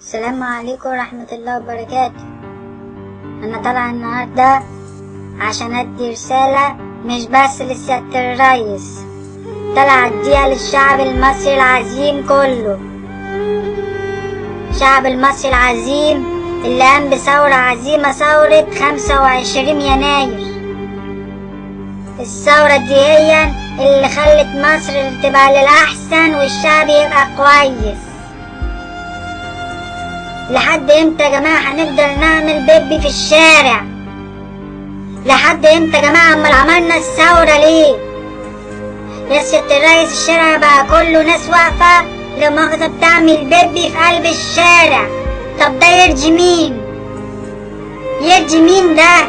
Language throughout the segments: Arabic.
السلام عليكم ورحمة الله وبركاته. أنا طالعة النهاردة عشان أدي رسالة مش بس لسيادة الرئيس، طالعة أديها للشعب المصري العظيم كله. الشعب المصري العظيم اللي قام بثورة عظيمة، ثورة 25 يناير. الثورة دي هي اللي خلت مصر تبقى للأحسن والشعب يبقى كويس. لحد امتى يا جماعة هنقدر نعمل بيبي في الشارع؟ لحد امتى يا جماعة؟ امال عملنا الثورة ليه؟ يا سيادة الرئيس الشارع بقى كله ناس واقفة لمؤاخذة بتعمل بيبي في قلب الشارع. طب ده يرجي مين؟ يرجي مين ده؟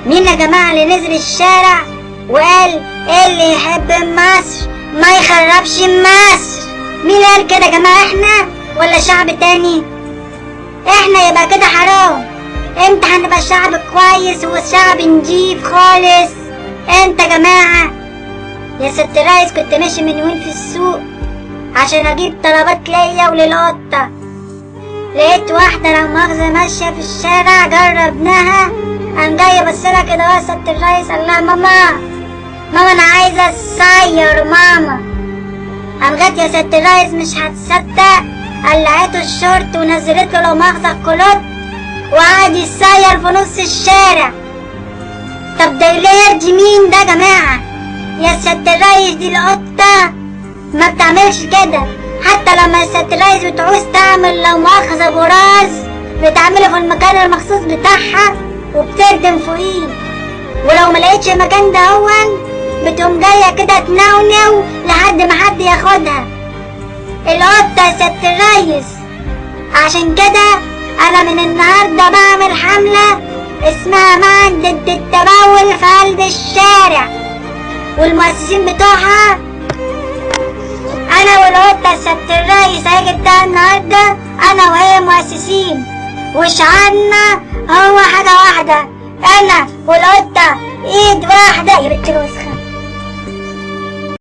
مين يا جماعة اللي نزل الشارع وقال اللي يحب مصر ما يخربش مصر؟ مين قال كده يا جماعة؟ احنا ولا شعب تاني؟ احنا يبقى كده حرام. امتى هنبقى شعب كويس وشعب نجيب خالص؟ امتى يا جماعة؟ يا ست الرئيس كنت ماشي من يومين في السوق عشان اجيب طلبات ليا وللقطة، لقيت واحدة لا مؤاخذة ماشية في الشارع جرى ابنها، قام جاية بصلها كده يا ست الرئيس قال لها ماما انا عايزة السير ماما. قام جت يا ست الرئيس مش هتصدق قلعته الشورت ونزلت له لا مؤاخذة الكلوت وقعد يسير في نص الشارع. طب ده ليه يرضي مين ده يا جماعة؟ يا ست الرئيس دي القطة ما بتعملش كده، حتى لما الست الرئيس بتعوز تعمل لا مؤاخذة براز بتعمله في المكان المخصوص بتاعها وبتردم فوقيه، ولو ملقتش المكان ده هون بتقوم جاية كده تنونو لحد ما حد ياخدها. القطة يا ست الرئيس. عشان كده انا من النهاردة بعمل حملة اسمها معا ضد التبول في قلب الشارع، والمؤسسين بتوعها انا والقطة يا ست الرئيس هيجي بتاع النهاردة انا وهي مؤسسين، وشعارنا هو حاجة واحدة، انا والقطة ايد واحدة. يا بنت الوسخة.